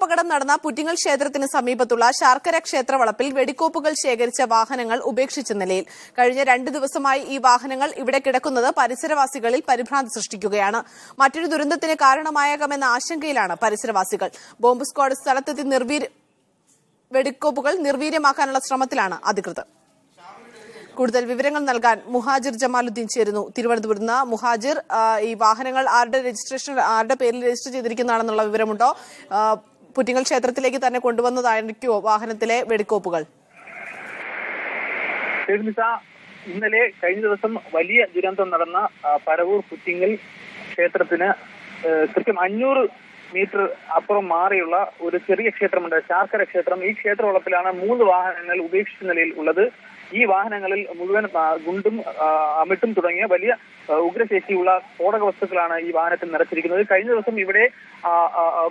അപകടം നടന്ന പുറ്റിങ്ങൽ ക്ഷേത്രത്തിന് സമീപത്തുള്ള ശാർക്കര ക്ഷേത്രവളപ്പിൽ വെടിക്കോപ്പുകൾ ശേഖരിച്ച വാഹനങ്ങൾ ഉപേക്ഷിച്ച നിലയിൽ. കഴിഞ്ഞ 2 ദിവസമായി ഈ വാഹനങ്ങൾ ഇവിടെ കിടക്കുന്നത് പരിസരവാസികളിൽ പരിഭ്രാന്തി സൃഷ്ടിക്കുകയാണ്. മറ്റൊരു ദുരന്തത്തിന് കാരണമായേക്കാമെന്ന ആശങ്കയിലാണ് പരിസരവാസികൾ. ബോംബ് സ്ക്വാഡ് സ്ഥലത്തെത്തി വെടിക്കോപ്പുകൾ നിർവീര്യമാക്കാനുള്ള ശ്രമത്തിലാണ് അധികൃതർ. കൂടുതൽ വിവരങ്ങൾ നൽകാൻ മുഹാജിർ ജമാലുദ്ദീൻ ചേരുന്നു തിരുവനന്തപുരത്ത് നിന്ന്. മുഹാജിർ, ഈ വാഹനങ്ങൾ ആരുടെ പേരിൽ രജിസ്റ്റർ ചെയ്തിരിക്കുന്നതാണെന്നുള്ള വിവരമുണ്ടോ? പുറ്റിങ്ങൽ ക്ഷേത്രത്തിലേക്ക് തന്നെ കൊണ്ടുവന്നതായിരിക്കുമോ വാഹനത്തിലെ വെടിക്കോപ്പുകൾ? ഇന്നലെ കഴിഞ്ഞ ദിവസം വലിയ ദുരന്തം നടന്ന പരവൂർ പുറ്റിങ്ങൽ ക്ഷേത്രത്തിന് കൃത്യം 500 മീറ്റർ അപ്പുറം മാറിയുള്ള ഒരു ചെറിയ ക്ഷേത്രമുണ്ട്, ശാർക്കര ക്ഷേത്രം. ഈ ക്ഷേത്രവളപ്പിലാണ് 3 വാഹനങ്ങൾ ഉപേക്ഷിച്ച നിലയിൽ ഉള്ളത്. ഈ വാഹനങ്ങളിൽ മുഴുവൻ ഗുണ്ടും അമിട്ടും തുടങ്ങിയ വലിയ ഉഗ്രശേഷിയുള്ള സ്ഫോടക വസ്തുക്കളാണ് ഈ വാഹനത്തിൽ നിറച്ചിരിക്കുന്നത്. കഴിഞ്ഞ ദിവസം ഇവിടെ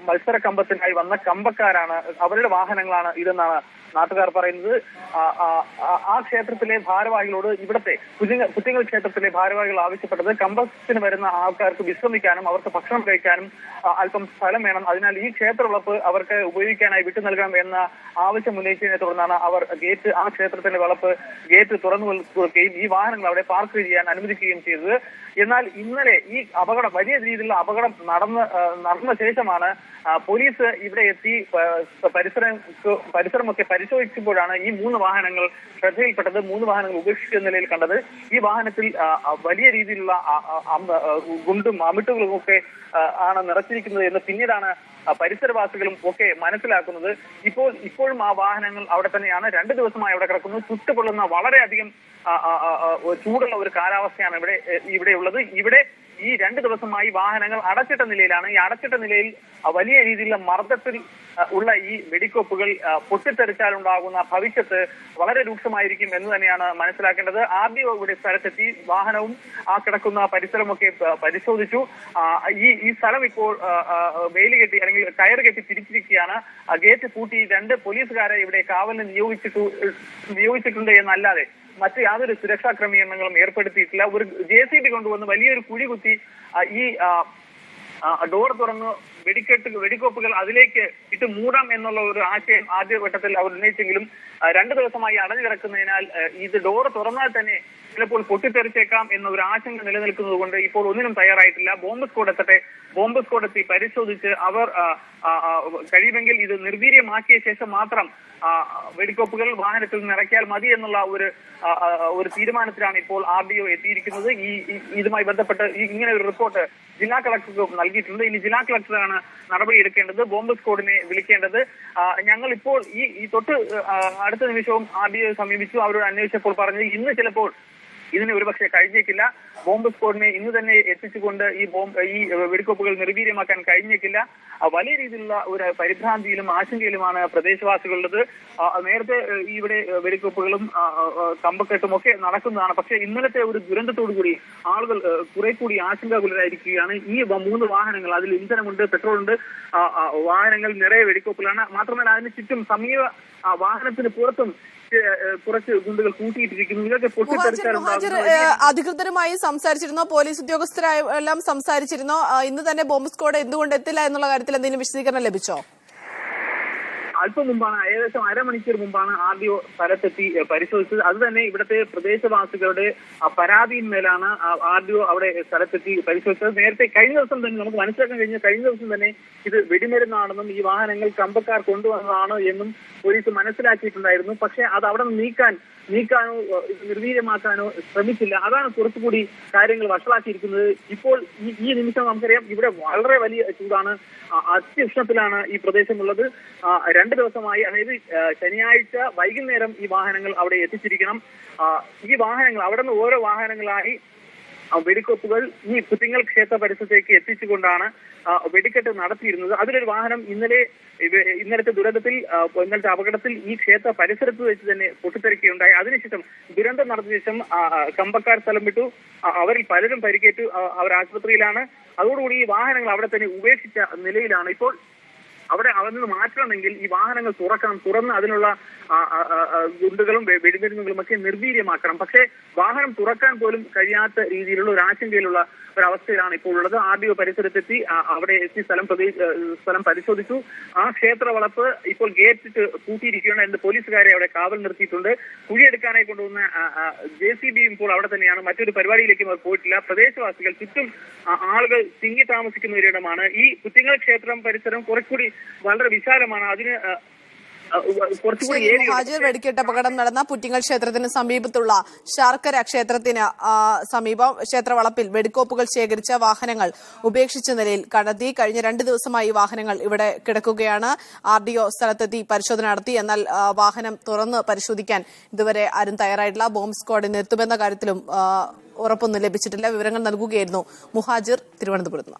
മത്സര കമ്പത്തിനായി വന്ന കമ്പക്കാരാണ്, അവരുടെ വാഹനങ്ങളാണ് ഇതെന്നാണ് നാട്ടുകാർ പറയുന്നത്. ആ ക്ഷേത്രത്തിലെ ഭാരവാഹികളോട് ഇവിടത്തെ പുറ്റിങ്ങൽ ക്ഷേത്രത്തിലെ ഭാരവാഹികൾ ആവശ്യപ്പെട്ടത് കമ്പത്തിന് വരുന്ന ആൾക്കാർക്ക് വിശ്രമിക്കാനും അവർക്ക് ഭക്ഷണം കഴിക്കാനും അല്പം സ്ഥലം വേണം, അതിനാൽ ഈ ക്ഷേത്രവളപ്പ് അവർക്ക് ഉപയോഗിക്കാനായി വിട്ടു നൽകണം എന്ന ആവശ്യം ഉന്നയിച്ചതിനെ തുടർന്നാണ് അവർ ആ ക്ഷേത്രത്തിന്റെ ഗേറ്റ് തുറന്നു കൊടുക്കുകയും ഈ വാഹനങ്ങൾ അവിടെ പാർക്ക് ചെയ്യാൻ അനുവദിക്കുകയും ചെയ്തത്. എന്നാൽ ഇന്നലെ ഈ വലിയ രീതിയിലുള്ള അപകടം നടന്ന ശേഷമാണ് പോലീസ് ഇവിടെ എത്തി പരിസരമൊക്കെ പരിശോധിച്ചപ്പോഴാണ് ഈ 3 വാഹനങ്ങൾ ശ്രദ്ധയിൽപ്പെട്ടത്. 3 വാഹനങ്ങൾ ഉപേക്ഷിക്കുന്ന നിലയിൽ കണ്ടത്. ഈ വാഹനത്തിൽ വലിയ രീതിയിലുള്ള ഗുണ്ടും അമിട്ടുകളും ഒക്കെ ആണ് നിറച്ചിരിക്കുന്നത് എന്ന് പിന്നീടാണ് പരിസരവാസികളും ഒക്കെ മനസ്സിലാക്കുന്നത്. ഇപ്പോഴും ആ വാഹനങ്ങൾ അവിടെ തന്നെയാണ്, 2 ദിവസമായി അവിടെ കിടക്കുന്നു. ചുട്ടുകൊള്ളുന്ന വളരെയധികം ചൂടുള്ള ഒരു കാലാവസ്ഥയാണ് ഇവിടെ ഉള്ളത്. ഇവിടെ ഈ 2 ദിവസമായി വാഹനങ്ങൾ അടച്ചിട്ട നിലയിലാണ്. ഈ അടച്ചിട്ട നിലയിൽ വലിയ രീതിയിലുള്ള മർദ്ദത്തിൽ ഉള്ള ഈ വെടിക്കോപ്പുകൾ പൊട്ടിത്തെറിച്ചാലുണ്ടാകുന്ന ഭവിഷ്യത്ത് വളരെ രൂക്ഷമായിരിക്കും എന്ന് തന്നെയാണ് മനസ്സിലാക്കേണ്ടത്. ആദ്യം ഇവിടെ സ്ഥലത്തെത്തി വാഹനവും ആ കിടക്കുന്ന പരിസരമൊക്കെ പരിശോധിച്ചു. ഈ സ്ഥലം ഇപ്പോൾ വേലി കെട്ടി അല്ലെങ്കിൽ ടയർ കെട്ടി തിരിച്ചിരിക്കുകയാണ്. ഗേറ്റ് പൂട്ടി 2 പോലീസുകാരെ ഇവിടെ കാവലിന് നിയോഗിച്ചിട്ടുണ്ട് എന്നല്ലാതെ മറ്റ് യാതൊരു സുരക്ഷാ ക്രമീകരണങ്ങളും ഏർപ്പെടുത്തിയിട്ടില്ല. ഒരു JCB കൊണ്ടുവന്ന് വലിയൊരു കുഴി കുത്തി ഈ ഡോർ തുറന്ന് വെടിക്കോപ്പുകൾ അതിലേക്ക് ഇട്ട് മൂടാം എന്നുള്ള ഒരു ആശയം ആദ്യഘട്ടത്തിൽ അവർ ഉന്നയിച്ചെങ്കിലും 2 ദിവസമായി അടഞ്ഞു കിടക്കുന്നതിനാൽ ഇത് ഡോർ തുറന്നാൽ തന്നെ ചിലപ്പോൾ പൊട്ടിത്തെറിച്ചേക്കാം എന്ന ഒരു ആശങ്ക നിലനിൽക്കുന്നത് കൊണ്ട് ഇപ്പോൾ ഒന്നിനും തയ്യാറായിട്ടില്ല. ബോംബ് സ്ക്വാഡ് എത്തി പരിശോധിച്ച് അവർ കഴിയുമെങ്കിൽ ഇത് നിർവീര്യമാക്കിയ ശേഷം മാത്രം വെടിക്കോപ്പുകൾ വാഹനത്തിൽ നിറയ്ക്കാൽ മതി എന്നുള്ള ഒരു തീരുമാനത്തിലാണ് ഇപ്പോൾ RDO എത്തിയിരിക്കുന്നത്. ഇതുമായി ബന്ധപ്പെട്ട് ഇങ്ങനെ ഒരു റിപ്പോർട്ട് ജില്ലാ കളക്ടർക്ക് നൽകിയിട്ടുണ്ട്. ഇനി ജില്ലാ കളക്ടറാണ് നടപടി എടുക്കേണ്ടത്, ബോംബ് സ്ക്വാഡിനെ വിളിക്കേണ്ടത്. ഞങ്ങൾ ഇപ്പോൾ ഈ തൊട്ട് അടുത്ത നിമിഷവും RDO സമീപിച്ചു. അവരോട് അന്വേഷിച്ചപ്പോൾ പറഞ്ഞ് ഇന്ന് ചിലപ്പോൾ ഇതിന് ഒരുപക്ഷെ കഴിഞ്ഞേക്കില്ല, ബോംബ് സ്ക്വാഡിനെ ഇന്ന് തന്നെ എത്തിച്ചുകൊണ്ട് ഈ വെടിക്കോപ്പുകൾ നിർവീര്യമാക്കാൻ കഴിഞ്ഞേക്കില്ല. വലിയ രീതിയിലുള്ള ഒരു പരിഭ്രാന്തിയിലും ആശങ്കയിലുമാണ് പ്രദേശവാസികളുള്ളത്. നേരത്തെ ഇവിടെ വെടിക്കോപ്പുകളും കമ്പക്കെട്ടും ഒക്കെ നടക്കുന്നതാണ്. പക്ഷേ ഇന്നലത്തെ ഒരു ദുരന്തത്തോടു കൂടി ആളുകൾ കുറെ കൂടി ആശങ്കാകുലരായിരിക്കുകയാണ്. ഈ 3 വാഹനങ്ങൾ, അതിൽ ഇന്ധനമുണ്ട്, പെട്രോളുണ്ട്, വാഹനങ്ങൾ നിറയെ വെടിക്കോപ്പുകളാണ്. മാത്രമല്ല അതിന് ചുറ്റും സമീപ വാഹനത്തിന് പുറത്തും കുറച്ച് ഗുണ്ടുകൾ കൂട്ടിയിട്ടിരിക്കുന്നു. ഇതൊക്കെ മുഹാജിർ, അധികൃതരുമായി സംസാരിച്ചിരുന്നോ? പോലീസ് ഉദ്യോഗസ്ഥരെല്ലാം സംസാരിച്ചിരുന്നോ? ഇന്ന് തന്നെ ബോംബ് സ്ക്വാഡ് എന്തുകൊണ്ട് എത്തില്ല എന്നുള്ള കാര്യത്തിൽ എന്തെങ്കിലും വിശദീകരണം ലഭിച്ചോ? അല്പം മുമ്പാണ്, ഏകദേശം അരമണിക്കൂർ മുമ്പാണ് RDO സ്ഥലത്തെത്തി പരിശോധിച്ചത്. അത് തന്നെ ഇവിടുത്തെ പ്രദേശവാസികളുടെ പരാതിയിന്മേലാണ് RDO അവിടെ സ്ഥലത്തെത്തി പരിശോധിച്ചത്. നേരത്തെ കഴിഞ്ഞ ദിവസം തന്നെ നമുക്ക് മനസ്സിലാക്കാൻ കഴിഞ്ഞ ദിവസം തന്നെ ഇത് വെടിമരുന്നാണെന്നും ഈ വാഹനങ്ങൾ കമ്പക്കാർ കൊണ്ടുവന്നതാണ് എന്നും പോലീസ് മനസ്സിലാക്കിയിട്ടുണ്ടായിരുന്നു. പക്ഷെ അത് അവിടെ നിന്ന് നീക്കാനോ നിർവീര്യമാക്കാനോ ശ്രമിച്ചില്ല. അതാണ് കുറച്ചുകൂടി കാര്യങ്ങൾ വഷളാക്കിയിരിക്കുന്നത്. ഇപ്പോൾ ഈ നിമിഷം നമുക്കറിയാം ഇവിടെ വളരെ വലിയ ചൂടാണ്, അത്യുഷ്ണത്തിലാണ് ഈ പ്രദേശമുള്ളത്. 2 ദിവസമായി, അതായത് ശനിയാഴ്ച വൈകുന്നേരം ഈ വാഹനങ്ങൾ അവിടെ എത്തിച്ചിരിക്കണം. ഈ വാഹനങ്ങൾ അവിടെ നിന്ന് ഓരോ വാഹനങ്ങളായി വെടിക്കോപ്പുകൾ ഈ പുറ്റിങ്ങൽ ക്ഷേത്ര പരിസരത്തേക്ക് എത്തിച്ചുകൊണ്ടാണ് വെടിക്കെട്ട് നടത്തിയിരുന്നത്. അതിലൊരു വാഹനം ഇന്നലത്തെ ഇന്നലത്തെ അപകടത്തിൽ ഈ ക്ഷേത്ര പരിസരത്ത് വെച്ച് തന്നെ പൊട്ടിത്തെറിക്കുകയുണ്ടായി. അതിനുശേഷം ദുരന്തം നടന്ന ശേഷം കമ്പക്കാർ സ്ഥലം വിട്ടു. അവരിൽ പലരും പരിക്കേറ്റു, അവർ ആശുപത്രിയിലാണ്. അതോടുകൂടി ഈ വാഹനങ്ങൾ അവിടെ തന്നെ ഉപേക്ഷിച്ച നിലയിലാണ്. ഇപ്പോൾ അവിടെ നിന്ന് മാറ്റണമെങ്കിൽ ഈ വാഹനങ്ങൾ തുറന്ന് അതിനുള്ള ഗുണ്ടുകളും വെടിമരുന്നുകളും ഒക്കെ നിർവീര്യമാക്കണം. പക്ഷേ വാഹനം തുറക്കാൻ പോലും കഴിയാത്ത രീതിയിലുള്ള ഒരു ആശങ്കയിലുള്ള ഒരവസ്ഥയിലാണ് ഇപ്പോൾ ഉള്ളത്. RDO പരിസരത്തെത്തി അവിടെ എത്തി സ്ഥലം പരിശോധിച്ചു. ആ ക്ഷേത്ര വളപ്പ് ഇപ്പോൾ ഗേറ്റ് പൂട്ടിയിരിക്കുകയാണ്. എന്ന് പോലീസുകാരെ അവിടെ കാവൽ നിർത്തിയിട്ടുണ്ട്. കുഴിയെടുക്കാനായി കൊണ്ടുവന്ന JCB ഇപ്പോൾ അവിടെ തന്നെയാണ്. മറ്റൊരു പരിപാടിയിലേക്കും അവർ പോയിട്ടില്ല. പ്രദേശവാസികൾ ചുറ്റും ആളുകൾ തിങ്ങി താമസിക്കുന്ന ഒരിടമാണ്. ഈ പുറ്റിങ്ങൽ ക്ഷേത്രം പരിസരം കുറച്ചുകൂടി വളരെ വിശാലമാണ്. അതിന് ഹാജിർ വെടിക്കെട്ട് അപകടം നടന്ന പുറ്റിങ്ങൽ ക്ഷേത്രത്തിന് സമീപത്തുള്ള ശാർക്കര ക്ഷേത്രത്തിന് സമീപം ക്ഷേത്രവളപ്പിൽ വെടിക്കോപ്പുകൾ ശേഖരിച്ച വാഹനങ്ങൾ ഉപേക്ഷിച്ച നിലയിൽ കണ്ടെത്തി. കഴിഞ്ഞ 2 ദിവസമായി ഈ വാഹനങ്ങൾ ഇവിടെ കിടക്കുകയാണ്. RDO സ്ഥലത്തെത്തി പരിശോധന നടത്തി. എന്നാൽ വാഹനം തുറന്ന് പരിശോധിക്കാൻ ഇതുവരെ ആരും തയ്യാറായിട്ടില്ല. ബോംബ് സ്ക്വാഡ് ഇന്ന് എത്തുമെന്ന കാര്യത്തിലും ഉറപ്പൊന്നും ലഭിച്ചിട്ടില്ല. വിവരങ്ങൾ നൽകുകയായിരുന്നു മുഹാജിർ തിരുവനന്തപുരത്ത്.